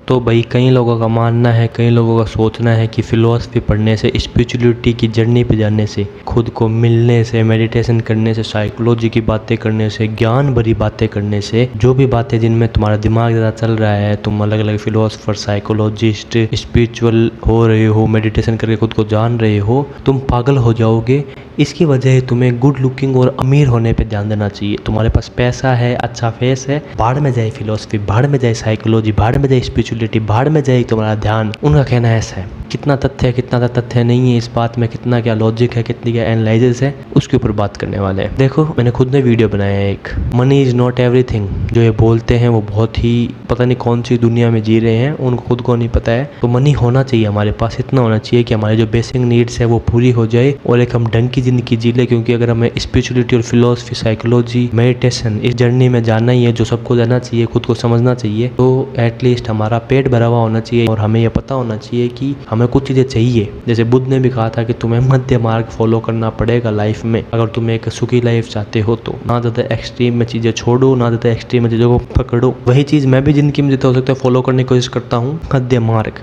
तो भाई कई लोगों का मानना है, कई लोगों का सोचना है कि फ़िलॉसफी पढ़ने से, स्पिरिचुअलिटी की जर्नी पे जाने से, खुद को मिलने से, मेडिटेशन करने से, साइकोलॉजी की बातें करने से, ज्ञान भरी बातें करने से, जो भी बातें जिनमें तुम्हारा दिमाग ज़्यादा चल रहा है, तुम अलग अलग फ़िलोसफर, साइकोलॉजिस्ट, स्पिरिचुअल हो रहे हो, मेडिटेशन करके खुद को जान रहे हो, तुम पागल हो जाओगे। इसकी वजह तुम्हें गुड लुकिंग और अमीर होने पे ध्यान देना चाहिए। तुम्हारे पास पैसा है, अच्छा फेस है, भाड़ में जाए फिलोसफी, भाड़ में जाए साइकोलॉजी, भाड़ में जाए स्पिरिचुअलिटी, भाड़ में जाए तुम्हारा ध्यान। उनका कहना ऐसा है। कितना तथ्य है, कितना तथ्य नहीं है इस बात में, कितना क्या लॉजिक है, कितनी क्या एनालिसिस है, उसके ऊपर बात करने वाले हैं। देखो, मैंने खुद ने वीडियो बनाया है एक, मनी इज़ नॉट एवरीथिंग। जो ये बोलते हैं वो बहुत ही पता नहीं कौन सी दुनिया में जी रहे हैं, उनको खुद को नहीं पता है। तो मनी होना चाहिए हमारे पास, इतना होना चाहिए कि हमारे जो बेसिक नीड्स है वो पूरी हो जाए और एक हम ढंग की ज़िंदगी जी ले। क्योंकि अगर हमें स्पिरिचुअलिटी और फिलोसफी, साइकोलॉजी, मेडिटेशन इस जर्नी में जाना ही है, जो सबको जाना चाहिए, खुद को समझना चाहिए, तो एटलीस्ट हमारा पेट भरा हुआ होना चाहिए और हमें यह पता होना चाहिए कि हमें कुछ चीज़ें चाहिए। जैसे बुद्ध ने भी कहा था कि तुम्हें मध्य मार्ग फॉलो करना पड़ेगा लाइफ में, अगर तुम एक सुखी लाइफ चाहते हो तो। ना ज़्यादा एक्सट्रीम में चीज़ें छोड़ो, ना ज़्यादा एक्सट्रीम में चीज़ों को पकड़ो। वही चीज़ मैं भी जिंदगी में जितना हो सकता है फॉलो करने की कोशिश करता हूँ, मध्य मार्ग।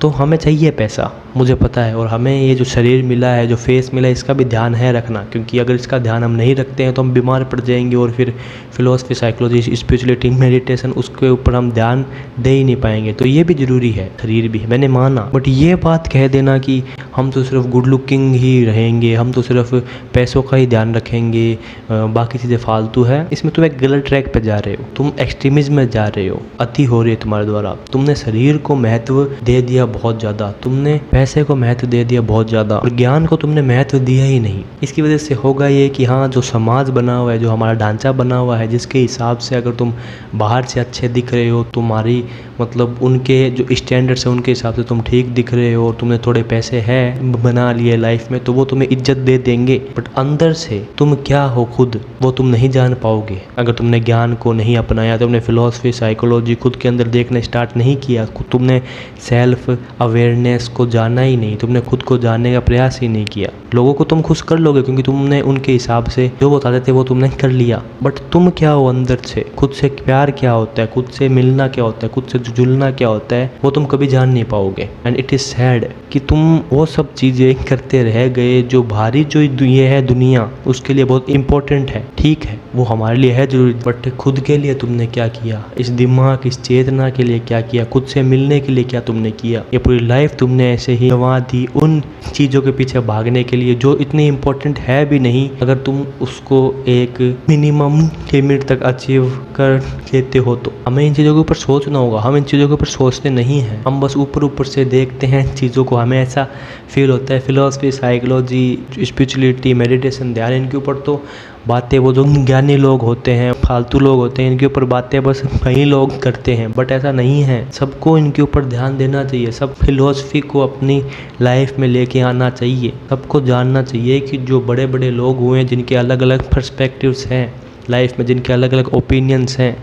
तो हमें चाहिए पैसा, मुझे पता है, और हमें ये जो शरीर मिला है, जो फेस मिला है, इसका भी ध्यान है रखना। क्योंकि अगर इसका ध्यान हम नहीं रखते हैं तो हम बीमार पड़ जाएंगे और फिर फिलोसफी, साइकोलॉजी, स्पिरिचुअलिटी, मेडिटेशन, उसके ऊपर हम ध्यान दे ही नहीं पाएंगे। तो ये भी ज़रूरी है, शरीर भी, मैंने माना। बट ये बात कह देना कि हम तो सिर्फ गुड लुकिंग ही रहेंगे, हम तो सिर्फ पैसों का ही ध्यान रखेंगे, बाकी चीज़ें फालतू है, इसमें तुम एक गलत ट्रैक पर जा रहे हो, तुम एक्सट्रीमिज्म में जा रहे हो, अति हो रही है तुम्हारे द्वारा। तुमने शरीर को महत्व दे दिया बहुत ज़्यादा, तुमने पैसे को महत्व दे दिया बहुत ज़्यादा, और ज्ञान को तुमने महत्व दिया ही नहीं। इसकी वजह से होगा ये कि हाँ, जो समाज बना हुआ है, जो हमारा ढांचा बना हुआ है, जिसके हिसाब से अगर तुम बाहर से अच्छे दिख रहे हो, तुम्हारी मतलब उनके जो स्टैंडर्ड्स है उनके हिसाब से तुम ठीक दिख रहे हो, और तुमने थोड़े पैसे हैं बना लिए लाइफ में, तो वो तुम्हें इज्जत दे देंगे। बट अंदर से तुम क्या हो खुद, वो तुम नहीं जान पाओगे अगर तुमने ज्ञान को नहीं अपनाया, तुमने फिलोसफी, साइकोलॉजी खुद के अंदर देखना स्टार्ट नहीं किया, तुमने सेल्फ अवेयरनेस को जाना ही नहीं, तुमने खुद को जानने का प्रयास ही नहीं किया। लोगों को तुम खुश कर लोगे क्योंकि तुमने उनके हिसाब से जो बताते थे वो तुमने कर लिया। बट तुम क्या हो अंदर से, खुद से प्यार क्या होता है, खुद से मिलना क्या होता है, खुद से जुलना क्या होता है, वो तुम कभी जान नहीं पाओगे। एंड इट इज़ सैड कि तुम वो सब चीज़ें करते रह गए जो भारी, जो ये है दुनिया, उसके लिए बहुत इंपॉर्टेंट है, ठीक है, वो हमारे लिए है जरूरी। बट खुद के लिए तुमने क्या किया, इस दिमाग, इस चेतना के लिए क्या किया, खुद से मिलने के लिए क्या तुमने किया? ये पूरी लाइफ तुमने ऐसे ही गंवा दी उन चीज़ों के पीछे भागने के लिए जो इतनी इंपॉर्टेंट है भी नहीं। अगर तुम उसको एक मिनिमम लिमिट तक अचीव कर लेते हो तो हमें इन चीज़ों के ऊपर सोचना होगा। हम इन चीज़ों के ऊपर सोचते नहीं हैं, हम बस ऊपर ऊपर से देखते हैं चीज़ों को। हमें ऐसा फील होता है फिलोसफी, साइकोलॉजी, स्पिरिचुअलिटी, मेडिटेशन, ध्यान, इनके ऊपर तो बातें वो जो ज्ञानी लोग होते हैं, फालतू लोग होते हैं, इनके ऊपर बातें बस कई लोग करते हैं। बट ऐसा नहीं है, सबको इनके ऊपर ध्यान देना चाहिए, सब फिलोसफी को अपनी लाइफ में लेके आना चाहिए। सबको जानना चाहिए कि जो बड़े बड़े लोग हुए हैं, जिनके अलग अलग पर्सपेक्टिव्स हैं लाइफ में, जिनके अलग अलग ओपिनियंस हैं,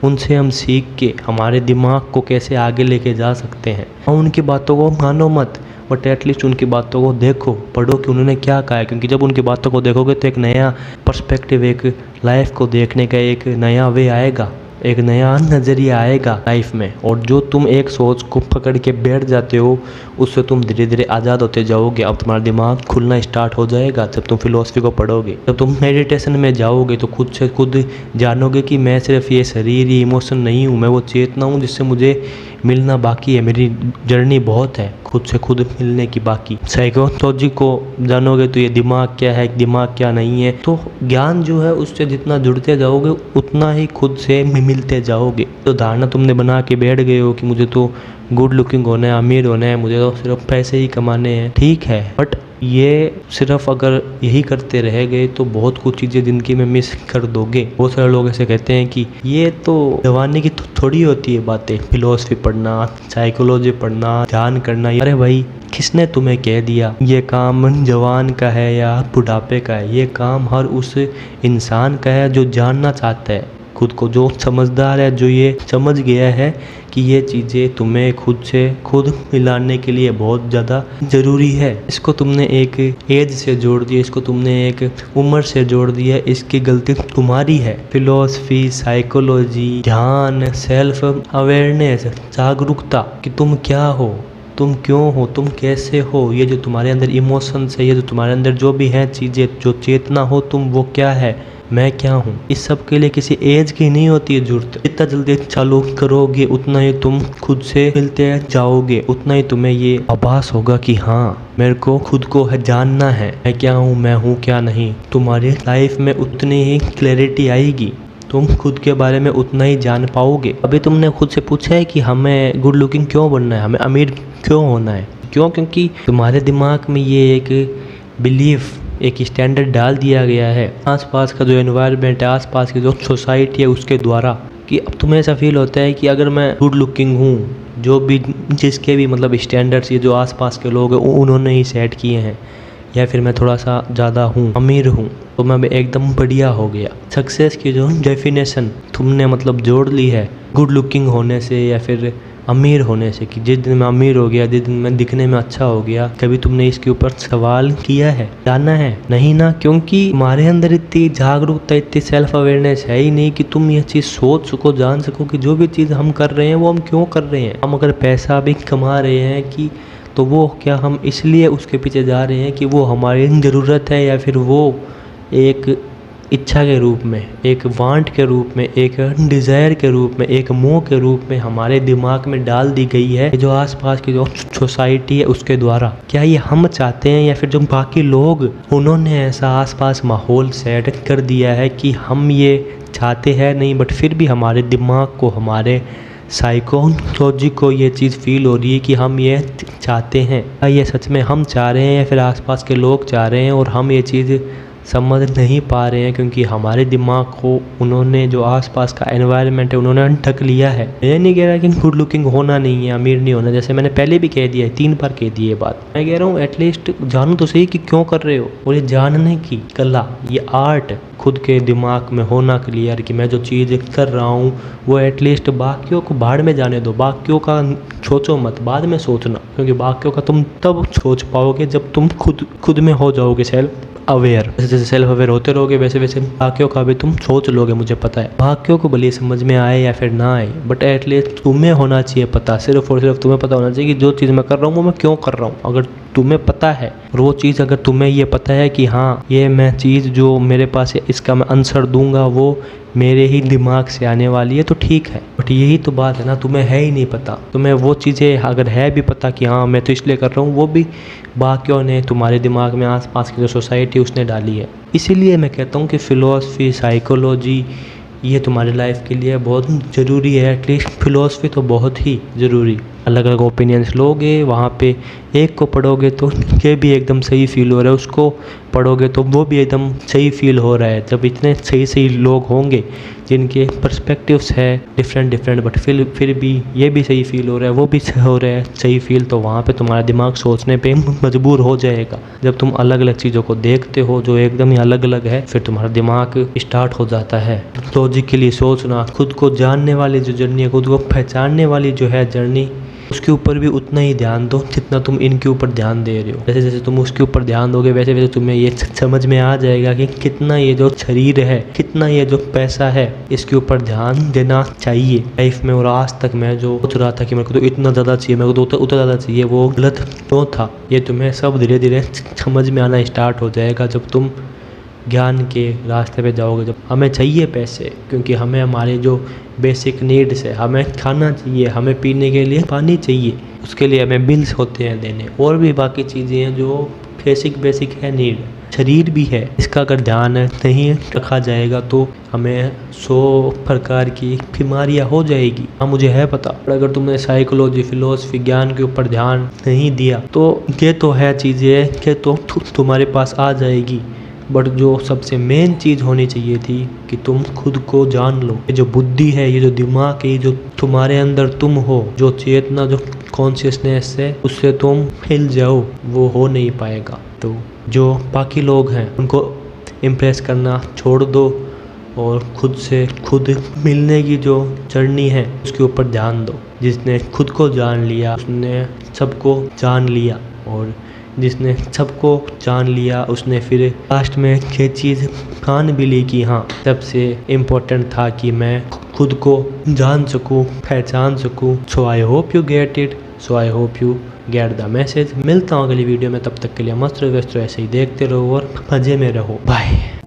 उनसे हम सीख के हमारे दिमाग को कैसे आगे लेके जा सकते हैं। और उनकी बातों को मानो मत, बट एटलीस्ट उनकी बातों को देखो, पढ़ो कि उन्होंने क्या कहा है। क्योंकि जब उनकी बातों को देखोगे तो एक नया पर्सपेक्टिव, एक लाइफ को देखने का एक नया वे आएगा, एक नया नज़रिया आएगा लाइफ में। और जो तुम एक सोच को पकड़ के बैठ जाते हो, उससे तुम धीरे धीरे आज़ाद होते जाओगे। अब तुम्हारा दिमाग खुलना स्टार्ट हो जाएगा जब तुम फिलोसफी को पढ़ोगे। जब तुम मेडिटेशन में जाओगे तो खुद से खुद जानोगे कि मैं सिर्फ ये शरीर, ये इमोशन नहीं हूँ, मैं वो चेतना हूँ जिससे मुझे मिलना बाकी है। मेरी जर्नी बहुत है खुद से खुद मिलने की बाकी। साइकोलॉजी को जानोगे तो ये दिमाग क्या है, दिमाग क्या नहीं है। तो ज्ञान जो है उससे जितना जुड़ते जाओगे उतना ही खुद से मिलते जाओगे। तो धारणा तुमने बना के बैठ गए हो कि मुझे तो गुड लुकिंग होना है, अमीर होना है, मुझे तो सिर्फ पैसे ही कमाने हैं, ठीक है। बट ये सिर्फ अगर यही करते रह गए तो बहुत कुछ चीज़ें ज़िंदगी में मिस कर दोगे। बहुत सारे लोग ऐसे कहते हैं कि ये तो जवानी की थोड़ी होती है बातें, फिलोसफी पढ़ना, साइकोलॉजी पढ़ना, ध्यान करना। अरे भाई, किसने तुम्हें कह दिया ये काम जवान का है या बुढ़ापे का है? ये काम हर उस इंसान का है जो जानना चाहता है खुद को, जो समझदार है, जो ये समझ गया है कि ये चीज़ें तुम्हें खुद से खुद मिलाने के लिए बहुत ज़्यादा ज़रूरी है। इसको तुमने एक एज से जोड़ दिया, इसको तुमने एक उम्र से जोड़ दिया, इसकी गलती तुम्हारी है। फिलॉसफी, साइकोलॉजी, ध्यान, सेल्फ अवेयरनेस, जागरूकता कि तुम क्या हो, तुम क्यों हो, तुम कैसे हो, ये जो तुम्हारे अंदर इमोशंस है, ये जो तुम्हारे अंदर जो भी है चीज़ें, जो चेतना हो तुम, वो क्या है, मैं क्या हूँ। इस सब के लिए किसी एज की नहीं होती है जरूरत। जितना जल्दी चालू करोगे उतना ही तुम खुद से मिलते जाओगे, उतना ही तुम्हें ये आभास होगा कि हाँ मेरे को खुद को जानना है, मैं क्या हूँ, मैं हूँ क्या नहीं। तुम्हारी लाइफ में उतनी ही क्लैरिटी आएगी, तुम खुद के बारे में उतना ही जान पाओगे। अभी तुमने खुद से पूछा है कि हमें गुड लुकिंग क्यों बनना है, हमें अमीर क्यों होना है, क्यों? क्योंकि तुम्हारे दिमाग में ये एक बिलीफ, एक स्टैंडर्ड डाल दिया गया है आसपास का जो एनवायरनमेंट है, आसपास की जो सोसाइटी है उसके द्वारा, कि अब तुम्हें ऐसा फील होता है कि अगर मैं गुड लुकिंग हूँ, जो भी जिसके भी मतलब स्टैंडर्ड्स ये जो आसपास के लोग हैं उन्होंने ही सेट किए हैं, या फिर मैं थोड़ा सा ज़्यादा हूँ, अमीर हूँ, तो मैं एकदम बढ़िया हो गया। सक्सेस की जो डेफिनेशन तुमने मतलब जोड़ ली है गुड लुकिंग होने से या फिर अमीर होने से, कि जिस दिन मैं अमीर हो गया, जिस दिन मैं दिखने में अच्छा हो गया, कभी तुमने इसके ऊपर सवाल किया है, जाना है? नहीं ना, क्योंकि तुम्हारे अंदर इतनी जागरूकता, इतनी सेल्फ अवेयरनेस है ही नहीं कि तुम ये चीज़ सोच सको, जान सको कि जो भी चीज़ हम कर रहे हैं वो हम क्यों कर रहे हैं। हम अगर पैसा भी कमा रहे हैं कि तो वो क्या हम इसलिए उसके पीछे जा रहे हैं कि वो हमारी ज़रूरत है, या फिर वो एक इच्छा के रूप में, एक वांट के रूप में, एक डिज़ायर के रूप में, एक मोह के रूप में हमारे दिमाग में डाल दी गई है जो आसपास की जो सोसाइटी है उसके द्वारा। क्या ये हम चाहते हैं या फिर जो बाकी लोग उन्होंने ऐसा आसपास माहौल सेट कर दिया है कि हम ये चाहते हैं नहीं, बट फिर भी हमारे दिमाग को, हमारे साइकोलॉजी को ये चीज़ फील हो रही है कि हम ये चाहते हैं। क्या ये सच में हम चाह रहे हैं या फिर आसपास के लोग चाह रहे हैं और हम ये चीज़ समझ नहीं पा रहे हैं, क्योंकि हमारे दिमाग को उन्होंने, जो आसपास का एनवायरनमेंट है, उन्होंने ढक लिया है। मैं नहीं कह रहा कि गुड लुकिंग होना नहीं है, अमीर नहीं होना, जैसे मैंने पहले भी कह दिया है, 3 बार कह दी ये बात। मैं कह रहा हूँ एटलीस्ट जानो तो सही कि क्यों कर रहे हो, और ये जानने की कला, ये आर्ट खुद के दिमाग में होना क्लियर कि मैं जो चीज़ कर रहा हूँ वो एटलीस्ट बाकियों को भाड़ में जाने दो, बाकियों का सोचो मत, बाद में सोचना, क्योंकि बाकियों का तुम तब सोच पाओगे जब तुम खुद में हो जाओगे सेल्फ अवेयर। जैसे जैसे सेल्फ अवेयर होते रहोगे वैसे वैसे बाकियों का भी तुम सोच लोगे। मुझे पता है बाकियों को भले समझ में आए या फिर ना आए, बट एटलीस्ट तुम्हें होना चाहिए पता, सिर्फ और सिर्फ तुम्हें पता होना चाहिए कि जो चीज़ मैं कर रहा हूँ वो मैं क्यों कर रहा हूँ। अगर तुम्हें पता है और वो चीज़, अगर तुम्हें ये पता है कि हाँ ये मैं चीज़ जो मेरे पास है इसका मैं आंसर दूंगा वो मेरे ही दिमाग से आने वाली है, तो ठीक है। बट यही तो बात है ना, तुम्हें है ही नहीं पता। तुम्हें वो चीज़ें अगर है भी पता कि हाँ मैं तो इसलिए कर रहा हूँ, वो भी बाकियों ने तुम्हारे दिमाग में, आसपास की जो सोसाइटी उसने डाली है। इसीलिए मैं कहता हूँ कि फ़िलॉसफी, साइकोलॉजी ये तुम्हारी लाइफ के लिए बहुत ज़रूरी है। एटलीस्ट फ़िलॉसफी तो बहुत ही ज़रूरी। अलग अलग ओपिनियंस लोगे, वहाँ पे एक को पढ़ोगे तो ये भी एकदम सही फील हो रहा है, उसको पढ़ोगे तो वो भी एकदम सही फील हो रहा है। जब इतने सही सही लोग होंगे जिनके पर्सपेक्टिव्स है डिफरेंट, बट फिर भी ये भी सही फील हो रहा है, वो भी हो रहा है सही फील, तो वहाँ पे तुम्हारा दिमाग सोचने पे मजबूर हो जाएगा। जब तुम अलग अलग चीज़ों को देखते हो जो एकदम ही अलग अलग है, फिर तुम्हारा दिमाग स्टार्ट हो जाता है लॉजिकली सोचना। खुद को जानने वाली जो जर्नी है, खुद को पहचानने वाली जो है जर्नी, उसके ऊपर भी उतना ही ध्यान दो जितना तुम इनके ऊपर ध्यान दे रहे हो। जैसे जैसे तुम उसके ऊपर ध्यान दोगे वैसे वैसे तुम्हें ये समझ में आ जाएगा कि कितना ये जो शरीर है, कितना ये जो पैसा है, इसके ऊपर ध्यान देना चाहिए लाइफ में। और आज तक मैं जो सोच रहा था कि मेरे को तो इतना ज़्यादा चाहिए, मेरे को तो उतना ज़्यादा चाहिए, वो गलत क्यों था, ये तुम्हें सब धीरे धीरे समझ में आना स्टार्ट हो जाएगा जब तुम ज्ञान के रास्ते पे जाओगे। जब हमें चाहिए पैसे, क्योंकि हमें हमारे जो बेसिक नीड्स है, हमें खाना चाहिए, हमें पीने के लिए पानी चाहिए, उसके लिए हमें बिल्स होते हैं देने, और भी बाकी चीज़ें हैं जो बेसिक है नीड। शरीर भी है, इसका अगर ध्यान नहीं रखा जाएगा तो हमें 100 प्रकार की बीमारियां हो जाएगी। हाँ मुझे है पता, पर अगर तुमने साइकोलॉजी, फिलोसफी, ज्ञान के ऊपर ध्यान नहीं दिया तो ये तो है चीज़ें कि तो तुम्हारे पास आ जाएगी। बट जो सबसे मेन चीज़ होनी चाहिए थी कि तुम खुद को जान लो। ये जो बुद्धि है, ये जो दिमाग है, ये जो तुम्हारे अंदर तुम हो, जो चेतना, जो कॉन्शियसनेस है, उससे तुम हिल जाओ, वो हो नहीं पाएगा। तो जो बाकी लोग हैं उनको इम्प्रेस करना छोड़ दो, और खुद से खुद मिलने की जो जर्नी है उसके ऊपर ध्यान दो। जिसने खुद को जान लिया उसने सबको जान लिया, और जिसने सबको जान लिया उसने फिर लास्ट में ये चीज़ ठान भी ली कि हाँ सबसे इम्पोर्टेंट था कि मैं खुद को जान सकूं, पहचान सकूं। So I hope you get it, so I hope you get the message. मिलता हूँ अगली वीडियो में, तब तक के लिए मस्त रहो, व्यस्त रहो, ऐसे ही देखते रहो और मज़े में रहो। बाय।